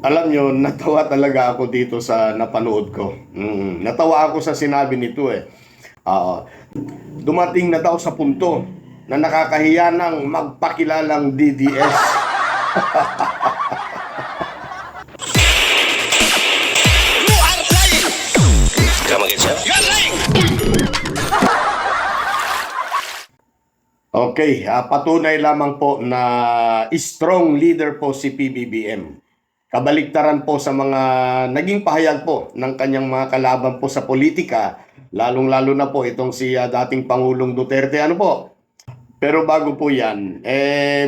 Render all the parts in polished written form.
Alam nyo, natawa talaga ako dito sa napanood ko. Natawa ako sa sinabi nito eh. Oo. Dumating na daw sa punto na nakakahiya ng magpakilalang DDS. You are lying! Come again, sir? You are lying! Okay, patunay lamang po na strong leader po si PBBM. Kabaliktaran po sa mga naging pahayag po ng kanyang mga kalaban po sa politika, lalong-lalo na po itong si dating Pangulong Duterte. Ano po? Pero bago po yan,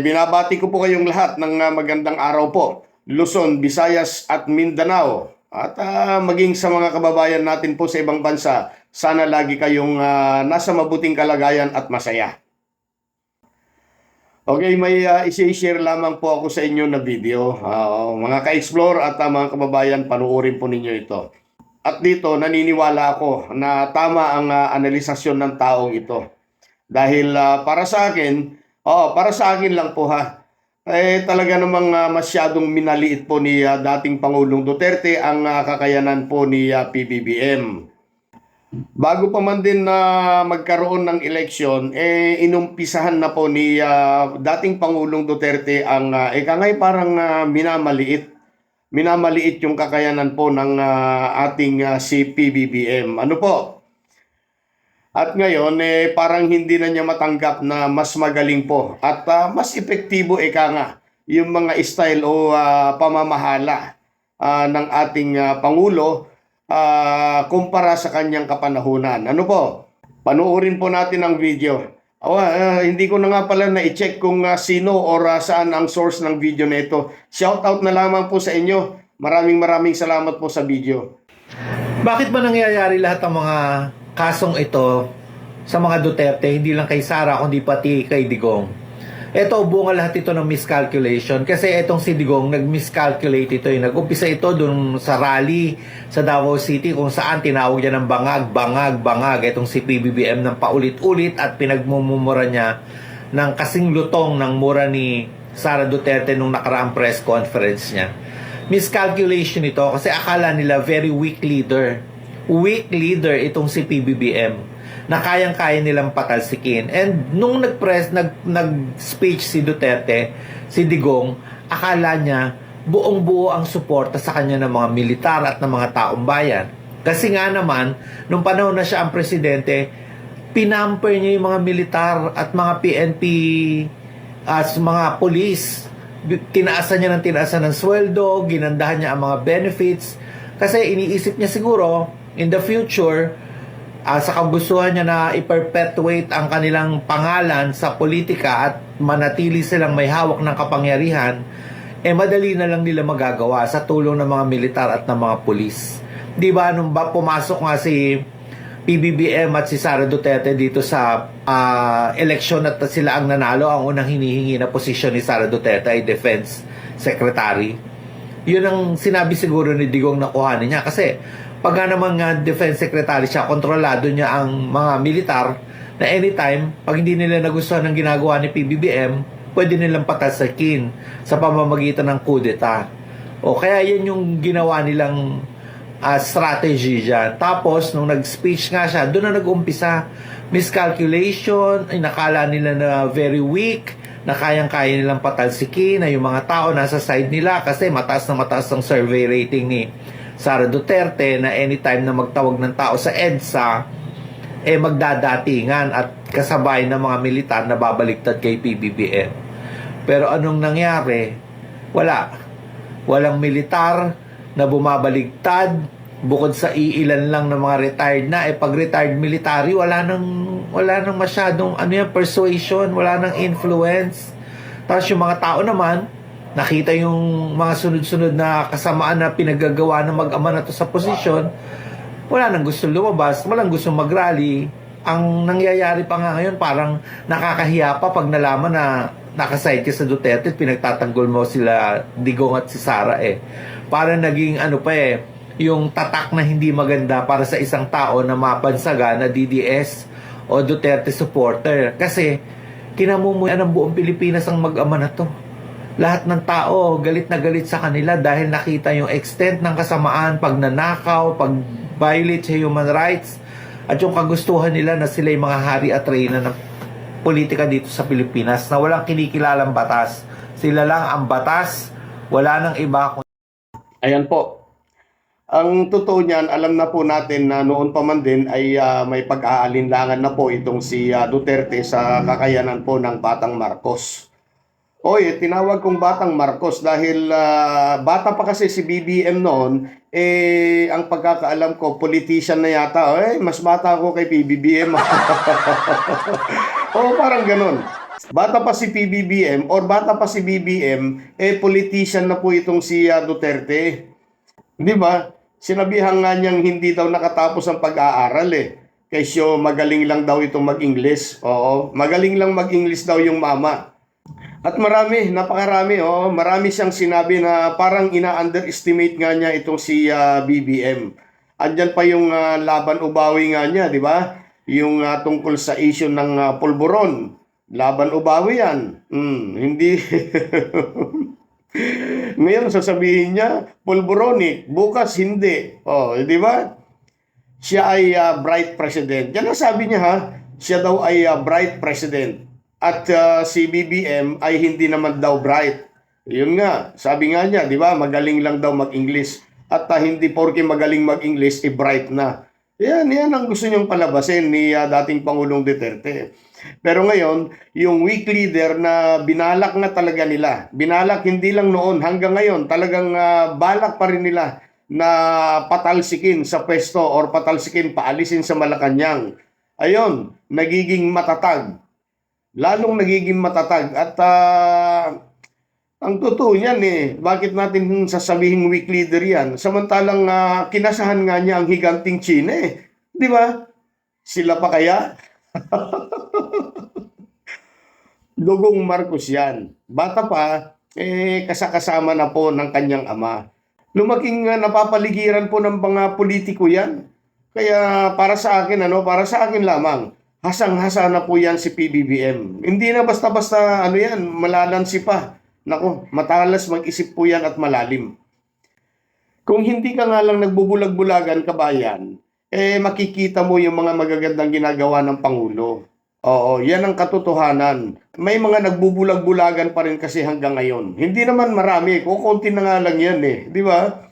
binabati ko po kayong lahat ng magandang araw po. Luzon, Visayas at Mindanao. At maging sa mga kababayan natin po sa ibang bansa, sana lagi kayong nasa mabuting kalagayan at masaya. Okay, may isi-share lamang po ako sa inyo na video. Mga ka-explore at mga kababayan, panuorin po ninyo ito. At dito, naniniwala ako na tama ang analisasyon ng taong ito. Dahil para sa akin lang po ha, talaga namang masyadong minaliit po ni dating Pangulong Duterte ang kakayanan po ni PBBM. Bago pa man din na magkaroon ng eleksyon, inumpisahan na po ni dating Pangulong Duterte ang parang minamaliit. Minamaliit yung kakayanan po ng ating si PBBM. Ano po? At ngayon, parang hindi na niya matanggap na mas magaling po at mas epektibo yung mga style o pamamahala ng ating Pangulo kumpara sa kanyang kapanahunan. Ano po? Panuorin po natin ang video. Hindi ko na nga pala na-check kung sino or saan ang source ng video na ito. Shout out na lamang po sa inyo. Maraming salamat po sa video. Bakit ba nangyayari lahat ng mga kasong ito sa mga Duterte, hindi lang kay Sara kundi pati kay Digong? Ito, bunga lahat ito ng miscalculation. Kasi itong si Digong, nag-miscalculate ito. Nag-umpisa ito dun sa rally sa Davao City kung saan tinawag niya ng bangag. Itong si PBBM ng paulit-ulit at pinagmumura niya ng kasing lutong ng mura ni Sara Duterte nung nakaraang press conference niya. Miscalculation ito kasi akala nila very weak leader. Weak leader itong si PBBM na kayang-kaya nilang patalsikin. And nung nag-speech si Duterte, si Digong, akala niya buong-buo ang suporta sa kanya ng mga militar at ng mga taong bayan. Kasi nga naman, nung panahon na siya ang presidente, pinamper niya yung mga militar at mga PNP as mga police. Tinaasan niya ng sweldo, ginandahan niya ang mga benefits. Kasi iniisip niya siguro, in the future, sa kagustuhan niya na i-perpetuate ang kanilang pangalan sa politika at manatili silang may hawak ng kapangyarihan, madali na lang nila magagawa sa tulong ng mga militar at ng mga pulis. Di ba, nung pumasok nga si PBBM at si Sara Duterte dito sa eleksyon at sila ang nanalo, ang unang hinihingi na posisyon ni Sara Duterte ay Defense Secretary. Yun ang sinabi siguro ni Digong na kuhanin niya kasi pag naman nga Defense Secretary siya, kontrolado niya ang mga militar na anytime, pag hindi nila nagustuhan ng ginagawa ni PBBM, pwede nilang patalsakin sa pamamagitan ng coup d'etat. O kaya yan yung ginawa nilang strategy dyan. Tapos, nung nag-speech nga siya, doon na nag-umpisa. Miscalculation, nakala nila na very weak, na kayang-kaya nilang patalsikin, na yung mga tao nasa side nila kasi mataas na mataas ang survey rating ni Sara Duterte na anytime na magtawag ng tao sa EDSA, magdadatingan at kasabay ng mga militar na babaliktad kay PBBM. Pero anong nangyari? Walang militar na bumabaligtad bukod sa iilan lang ng mga retired na. Pag retired military, wala nang masyadong persuasion, wala nang influence. Tapos yung mga tao naman, nakita yung mga sunod-sunod na kasamaan na pinagagawa ng mag-ama na to sa posisyon, wala nang gusto lumabas, walang gusto mag-rally. Ang nangyayari pa nga ngayon, parang nakakahiya pa pag nalaman na nakaside ka sa Duterte, pinagtatanggol mo sila Digong at si Sara Parang naging yung tatak na hindi maganda para sa isang tao na mapansaga na DDS o Duterte supporter. Kasi kinamumuyan ng buong Pilipinas ang mag-ama na to. lahat ng tao galit na galit sa kanila dahil nakita yung extent ng kasamaan, pagnanakaw, pag-violate sa human rights, at yung kagustuhan nila na sila yung mga hari at reyna ng politika dito sa Pilipinas na walang kinikilalang batas. Sila lang ang batas, wala nang iba. Ayan po. Ang totoo niyan, alam na po natin na noon pa man din ay may pag-aalinlangan na po itong si Duterte sa kakayanan po ng Batang Marcos. Oy, tinawag kong Batang Marcos dahil bata pa kasi si BBM noon, ang pagkakaalam ko, politician na yata. Mas bata ako kay PBBM. Oo, parang ganun. Bata pa si PBBM or bata pa si BBM, politician na po itong si Duterte. Di ba? Sinabihan nga niyang hindi daw nakatapos ang pag-aaral Kasi magaling lang daw itong mag-English. Oo, magaling lang mag-English daw yung mama. At marami, napakarami. Marami siyang sinabi na parang ina-underestimate nga niya itong si BBM. Andyan pa yung laban ubawi nga niya, di ba? Yung tungkol sa issue ng pulburon. Laban ubawi yan. Hindi... Ngayon sasabihin niya, pulburonic. Bukas hindi. Di ba? Siya ay bright president. Yan ang sabi niya ha. Siya daw ay bright president. At si BBM ay hindi naman daw bright. Yun nga, sabi nga niya, di ba, magaling lang daw mag-English. At hindi porke magaling mag-English, bright na. Yan ang gusto niyang palabasin ni dating Pangulong Duterte. Pero ngayon, yung weak leader na binalak na talaga nila, binalak hindi lang noon, hanggang ngayon, talagang balak pa rin nila na patalsikin sa pwesto or patalsikin, paalisin sa Malacanang. Ayun, nagiging matatag. Lalong nagiging matatag at ang totoo niyan bakit natin sasabihing weak leader yan? Samantalang kinasahan nga niya ang higanting China Di ba? Sila pa kaya? Dugong Marcos yan. Bata pa, kasakasama na po ng kanyang ama. Lumaking napapaligiran po ng mga politiko yan. Kaya para sa akin, para sa akin lamang, hasang-hasa na po yan si PBBM. Hindi na basta-basta malalansi pa. Nako, matalas mag-isip po yan at malalim. Kung hindi ka nga lang nagbubulag-bulagan, kabayan, makikita mo yung mga magagandang ginagawa ng Pangulo. Oo, yan ang katotohanan. May mga nagbubulag-bulagan pa rin kasi hanggang ngayon. Hindi naman marami, kukunti na nga lang yan di ba?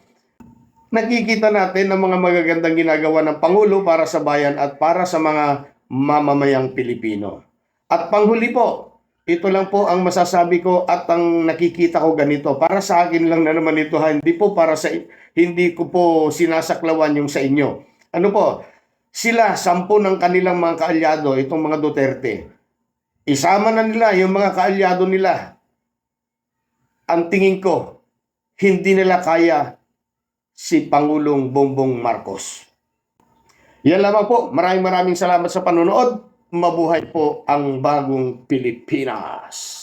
Nakikita natin ang mga magagandang ginagawa ng Pangulo para sa bayan at para sa mga mamamayang Pilipino. At panghuli po, ito lang po ang masasabi ko at ang nakikita ko ganito. Para sa akin lang na naman ito, hindi po hindi ko po sinasaklawan yung sa inyo. Ano po? Sila, 10 ng kanilang mga kaalyado, itong mga Duterte. Isama na nila yung mga kaalyado nila. Ang tingin ko, hindi nila kaya si Pangulong Bongbong Marcos. Yan lamang po. Maraming salamat sa panonood. Mabuhay po ang bagong Pilipinas.